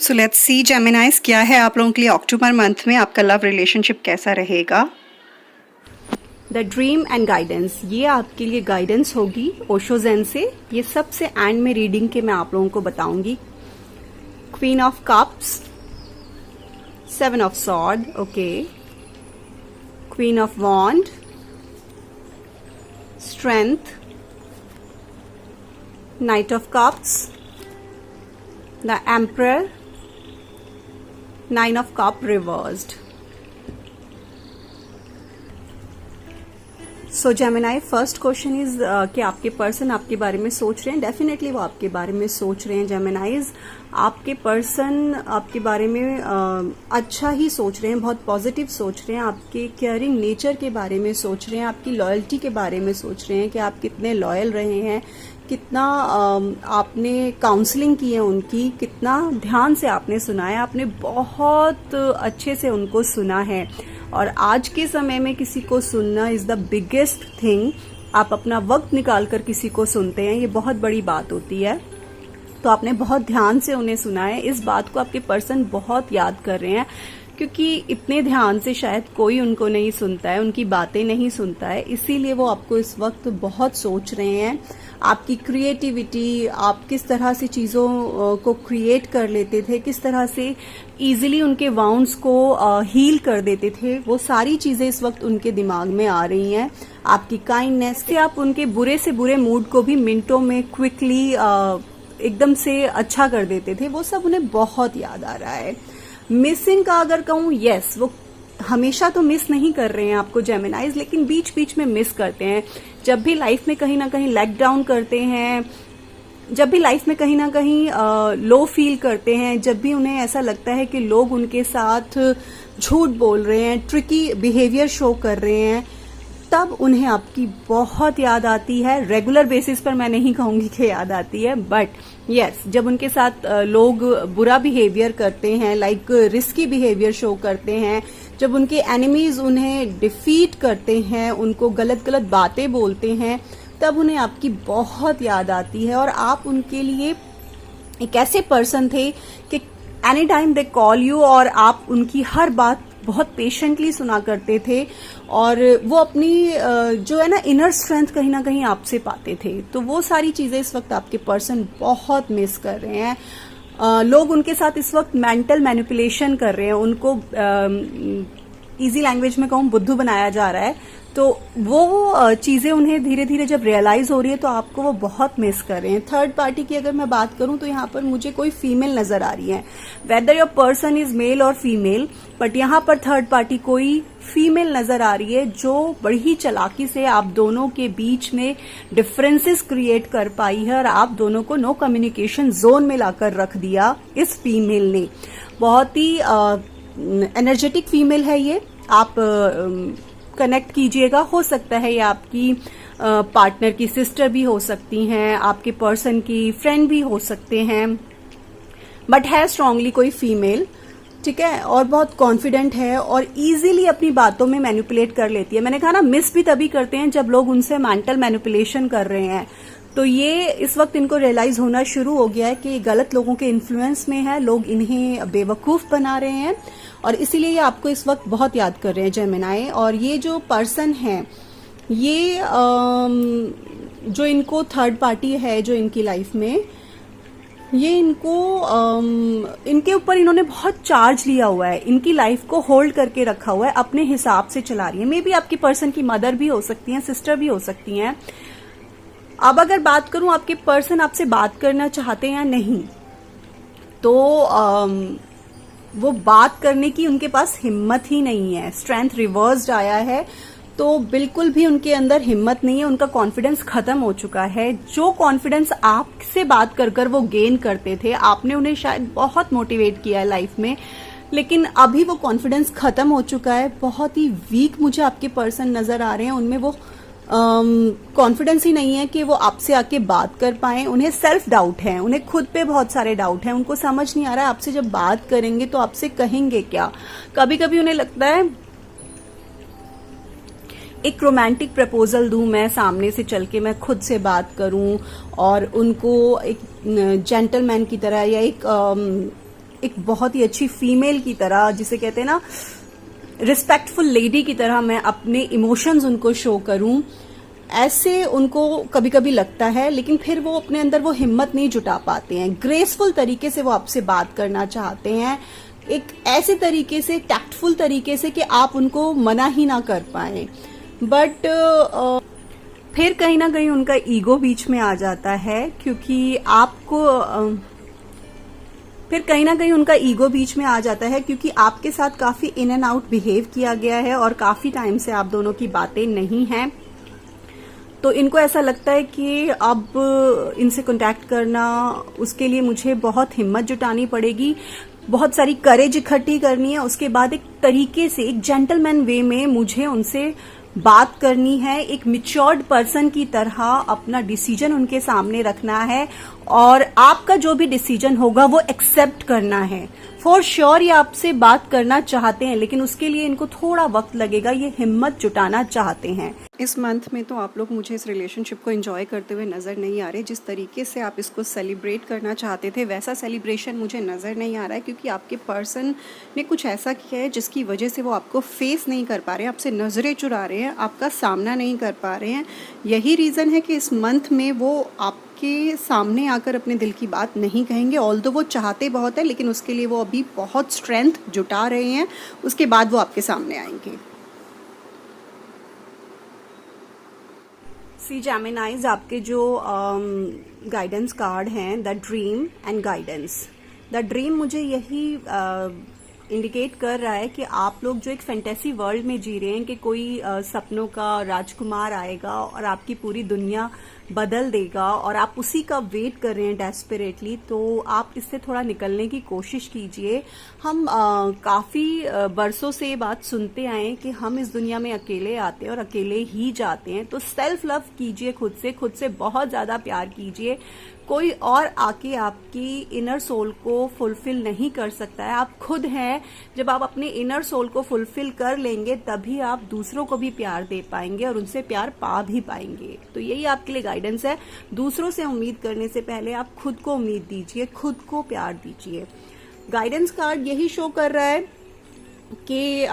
So let's see जेमिनाइज क्या है आप लोगों के लिए अक्टूबर मंथ में आपका लव रिलेशनशिप कैसा रहेगा। द ड्रीम एंड गाइडेंस, ये आपके लिए गाइडेंस होगी ओशो ज़ेन से। ये सबसे एंड में रीडिंग के मैं आप लोगों को बताऊंगी। Queen of cups, 7 of sword, okay, queen of wand, strength, knight of cups, the emperor, 9 of cup reversed. So Gemini, first question is कि आपके पर्सन आपके बारे में सोच रहे हैं। डेफिनेटली वो आपके बारे में सोच रहे हैं जेमिनाइज। आपके पर्सन आपके बारे में अच्छा ही सोच रहे हैं, बहुत पॉजिटिव सोच रहे हैं, आपके केयरिंग नेचर के बारे में सोच रहे हैं, आपकी लॉयल्टी के बारे में सोच रहे हैं कि आप कितने लॉयल रहे हैं, कितना आपने काउंसलिंग की है उनकी, कितना ध्यान से आपने सुना है, आपने बहुत अच्छे से उनको सुना है। और आज के समय में किसी को सुनना इज द बिगेस्ट थिंग। आप अपना वक्त निकाल कर किसी को सुनते हैं, ये बहुत बड़ी बात होती है। तो आपने बहुत ध्यान से उन्हें सुना है। इस बात को आपके पर्सन बहुत याद कर रहे हैं, क्योंकि इतने ध्यान से शायद कोई उनको नहीं सुनता है, उनकी बातें नहीं सुनता है, इसीलिए वो आपको इस वक्त बहुत सोच रहे हैं। आपकी क्रिएटिविटी, आप किस तरह से चीज़ों को क्रिएट कर लेते थे, किस तरह से इजीली उनके वाउंड्स को हील कर देते थे, वो सारी चीज़ें इस वक्त उनके दिमाग में आ रही हैं। आपकी काइंडनेस से आप उनके बुरे से बुरे मूड को भी मिनटों में क्विकली एकदम से अच्छा कर देते थे, वो सब उन्हें बहुत याद आ रहा है। मिसिंग का अगर कहूँ, यस, वो हमेशा तो मिस नहीं कर रहे हैं आपको जेमिनाइज, लेकिन बीच बीच में मिस करते हैं। जब भी लाइफ में कहीं ना कहीं लेग डाउन करते हैं, जब भी लाइफ में कहीं ना कहीं लो फील करते हैं, जब भी उन्हें ऐसा लगता है कि लोग उनके साथ झूठ बोल रहे हैं, ट्रिकी बिहेवियर शो कर रहे हैं, तब उन्हें आपकी बहुत याद आती है। रेगुलर बेसिस पर मैं नहीं कहूंगी कि याद आती है, बट यस, जब उनके साथ लोग बुरा बिहेवियर करते हैं, लाइक रिस्की बिहेवियर शो करते हैं, जब उनके एनिमीज उन्हें डिफीट करते हैं, उनको गलत गलत बातें बोलते हैं, तब उन्हें आपकी बहुत याद आती है। और आप उनके लिए एक ऐसे पर्सन थे कि any time they call you, और आप उनकी हर बात बहुत पेशेंटली सुना करते थे, और वो अपनी जो है ना इनर स्ट्रेंथ कहीं ना कहीं आपसे पाते थे। तो वो सारी चीजें इस वक्त आपके पर्सन बहुत मिस कर रहे हैं। लोग उनके साथ इस वक्त मेंटल मैनिपुलेशन कर रहे हैं, उनको इजी लैंग्वेज में कहूँ बुद्धू बनाया जा रहा है। तो वो चीजें उन्हें धीरे धीरे जब रियलाइज हो रही है, तो आपको वो बहुत मिस कर रहे हैं। थर्ड पार्टी की अगर मैं बात करूं, तो यहाँ पर मुझे कोई फीमेल नजर आ रही है, whether your person is male और फीमेल, बट यहाँ पर थर्ड पार्टी कोई फीमेल नजर आ रही है, जो बड़ी चालाकी से आप दोनों के बीच में डिफरेंसेस क्रिएट कर पाई है, और आप दोनों को नो कम्युनिकेशन जोन में लाकर रख दिया इस फीमेल ने। बहुत ही एनर्जेटिक फीमेल है ये। आप कनेक्ट कीजिएगा, हो सकता है ये आपकी पार्टनर की सिस्टर भी हो सकती हैं, आपके पर्सन की फ्रेंड भी हो सकते हैं, बट है स्ट्रांगली कोई फीमेल, ठीक है। और बहुत कॉन्फिडेंट है और इजीली अपनी बातों में मैनिपुलेट कर लेती है। मैंने कहा ना, मिस भी तभी करते हैं जब लोग उनसे मेंटल मैनिपुलेशन कर रहे हैं। तो ये इस वक्त इनको रियलाइज होना शुरू हो गया है कि गलत लोगों के इन्फ्लुएंस में है, लोग इन्हें बेवकूफ बना रहे हैं, और इसीलिए ये आपको इस वक्त बहुत याद कर रहे हैं जेमिनाई। और ये जो पर्सन है, ये जो इनको थर्ड पार्टी है जो इनकी लाइफ में, ये इनको इनके ऊपर इन्होंने बहुत चार्ज लिया हुआ है, इनकी लाइफ को होल्ड करके रखा हुआ है, अपने हिसाब से चला रही है। मे बी आपकी पर्सन की मदर भी हो सकती हैं, सिस्टर भी हो सकती हैं। अब अगर बात करूं, आपके पर्सन आपसे बात करना चाहते हैं या नहीं, तो वो बात करने की उनके पास हिम्मत ही नहीं है। स्ट्रेंथ रिवर्स्ड आया है, तो बिल्कुल भी उनके अंदर हिम्मत नहीं है, उनका कॉन्फिडेंस खत्म हो चुका है। जो कॉन्फिडेंस आपसे बात कर कर वो गेन करते थे, आपने उन्हें शायद बहुत मोटिवेट किया है लाइफ में, लेकिन अभी वो कॉन्फिडेंस खत्म हो चुका है। बहुत ही वीक मुझे आपके पर्सन नजर आ रहे हैं, उनमें वो कॉन्फिडेंस ही नहीं है कि वो आपसे आके बात कर पाए। उन्हें सेल्फ डाउट है, उन्हें खुद पे बहुत सारे डाउट हैं, उनको समझ नहीं आ रहा है आपसे जब बात करेंगे तो आपसे कहेंगे क्या। कभी कभी उन्हें लगता है एक रोमांटिक प्रपोजल दूं मैं, सामने से चल के मैं खुद से बात करूं और उनको एक जेंटलमैन की तरह या एक एक बहुत ही अच्छी फीमेल की तरह, जिसे कहते हैं ना रिस्पेक्टफुल लेडी की तरह मैं अपने इमोशंस उनको शो करूं, ऐसे उनको कभी कभी लगता है, लेकिन फिर वो अपने अंदर वो हिम्मत नहीं जुटा पाते हैं। ग्रेसफुल तरीके से वो आपसे बात करना चाहते हैं, एक ऐसे तरीके से, टैक्टफुल तरीके से कि आप उनको मना ही ना कर पाए, बट फिर कहीं ना कहीं उनका ईगो बीच में आ जाता है, क्योंकि आपको फिर कहीं ना कहीं उनका ईगो बीच में आ जाता है, क्योंकि आपके साथ काफी इन एंड आउट बिहेव किया गया है और काफी टाइम से आप दोनों की बातें नहीं हैं। तो इनको ऐसा लगता है कि अब इनसे कांटेक्ट करना, उसके लिए मुझे बहुत हिम्मत जुटानी पड़ेगी, बहुत सारी करेज इकट्ठी करनी है, उसके बाद एक तरीके से, एक जेंटलमैन वे में मुझे उनसे बात करनी है, एक मैच्योर्ड पर्सन की तरह अपना डिसीजन उनके सामने रखना है, और आपका जो भी डिसीजन होगा वो एक्सेप्ट करना है। फॉर श्योर ये आपसे बात करना चाहते हैं, लेकिन उसके लिए इनको थोड़ा वक्त लगेगा, ये हिम्मत जुटाना चाहते हैं। इस मंथ में तो आप लोग मुझे इस रिलेशनशिप को एंजॉय करते हुए नज़र नहीं आ रहे। जिस तरीके से आप इसको सेलिब्रेट करना चाहते थे वैसा सेलिब्रेशन मुझे नज़र नहीं आ रहा है, क्योंकि आपके पर्सन ने कुछ ऐसा किया है जिसकी वजह से वो आपको फेस नहीं कर पा रहे हैं, आपसे नज़रें चुरा रहे हैं, आपका सामना नहीं कर पा रहे हैं। यही रीज़न है कि इस मंथ में वो आपके सामने आकर अपने दिल की बात नहीं कहेंगे। ऑल्दो वो चाहते बहुत है, लेकिन उसके लिए वो अभी बहुत स्ट्रेंथ जुटा रहे हैं, उसके बाद वो आपके सामने आएंगे। सी जेमिनाइज, आपके जो गाइडेंस कार्ड हैं, the dream and guidance. The dream मुझे यही इंडिकेट कर रहा है कि आप लोग जो एक फैंटेसी वर्ल्ड में जी रहे हैं, कि कोई सपनों का राजकुमार आएगा और आपकी पूरी दुनिया बदल देगा, और आप उसी का वेट कर रहे हैं डेस्परेटली, तो आप इससे थोड़ा निकलने की कोशिश कीजिए। हम काफी बरसों से ये बात सुनते आए हैं कि हम इस दुनिया में अकेले आते हैं और अकेले ही जाते हैं, तो सेल्फ लव कीजिए, खुद से बहुत ज्यादा प्यार कीजिए। कोई और आके आपकी इनर सोल को फुलफिल नहीं कर सकता है, आप खुद हैं। जब आप अपने इनर सोल को फुलफिल कर लेंगे तभी आप दूसरों को भी प्यार दे पाएंगे और उनसे प्यार पा भी पाएंगे। तो यही आपके लिए गाइडेंस है। दूसरों से उम्मीद करने से पहले आप खुद को उम्मीद दीजिए, खुद को प्यार दीजिए। गाइडेंस कार्ड यही शो कर रहा है कि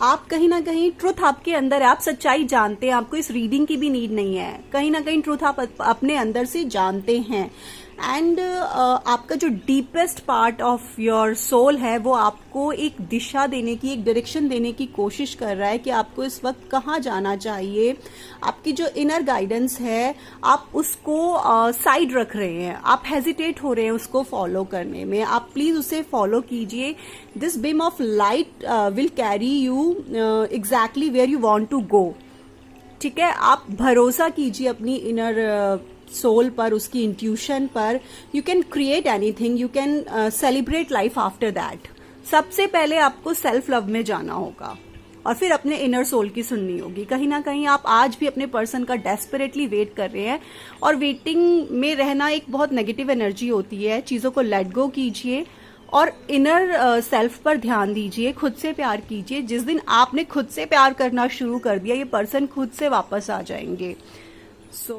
आप कहीं ना कहीं ट्रुथ आपके अंदर है, आप सच्चाई जानते हैं, आपको इस रीडिंग की भी नीड नहीं है। कहीं ना कहीं ट्रुथ आप अपने अंदर से जानते हैं, एंड आपका जो deepest part of your soul है वो आपको एक दिशा देने की, एक डायरेक्शन देने की कोशिश कर रहा है कि आपको इस वक्त कहाँ जाना चाहिए। आपकी जो इनर गाइडेंस है आप उसको साइड रख रहे हैं, आप हेजिटेट हो रहे हैं उसको फॉलो करने में। आप प्लीज उसे फॉलो कीजिए। This beam of light will carry you exactly where you want to go. ठीक है, आप भरोसा कीजिए अपनी इनर सोल पर, उसकी इंट्यूशन पर। You can create anything, you can celebrate life after that. सबसे पहले आपको सेल्फ लव में जाना होगा और फिर अपने इनर सोल की सुननी होगी। कहीं ना कहीं आप आज भी अपने पर्सन का डेस्परेटली वेट कर रहे हैं, और वेटिंग में रहना एक बहुत नेगेटिव एनर्जी होती है। चीजों को लेट गो कीजिए और इनर सेल्फ पर ध्यान दीजिए, खुद से प्यार कीजिए। जिस दिन आपने खुद से प्यार करना शुरू कर दिया, ये पर्सन खुद से वापस आ जाएंगे।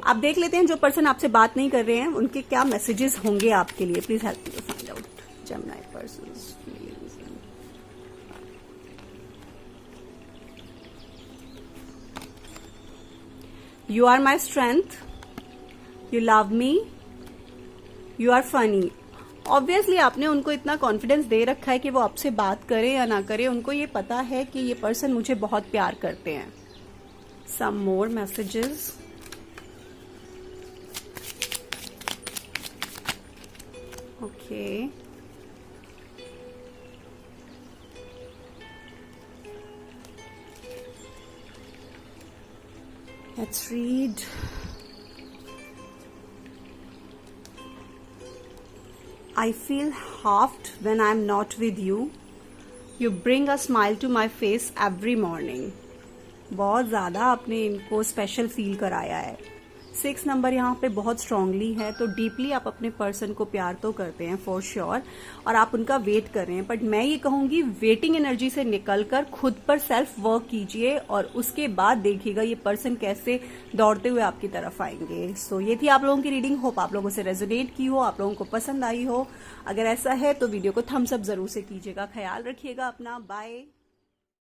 आप देख लेते हैं जो पर्सन आपसे बात नहीं कर रहे हैं उनके क्या मैसेजेस होंगे आपके लिए। Please help me to find out Gemini persons feelings. You are my strength, you love me, you are funny. Obviously आपने उनको इतना कॉन्फिडेंस दे रखा है कि वो आपसे बात करे या ना करे, उनको ये पता है कि ये पर्सन मुझे बहुत प्यार करते हैं। Some more messages. Okay. Let's read. I feel halved when I'm not with you. You bring a smile to my face every morning. बहुत ज़्यादा आपने इनको स्पेशल फील कराया है। 6 नंबर यहाँ पे बहुत स्ट्रांगली है, तो डीपली आप अपने पर्सन को प्यार तो करते हैं फॉर श्योर, और आप उनका वेट कर रहे हैं। बट मैं ये कहूंगी वेटिंग एनर्जी से निकलकर खुद पर सेल्फ वर्क कीजिए और उसके बाद देखिएगा ये पर्सन कैसे दौड़ते हुए आपकी तरफ आएंगे। सो ये थी आप लोगों की रीडिंग। होप आप लोगों से रेजोनेट की हो, आप लोगों को पसंद आई हो। अगर ऐसा है तो वीडियो को थम्स अप जरूर से कीजिएगा। ख्याल रखिएगा अपना। बाय।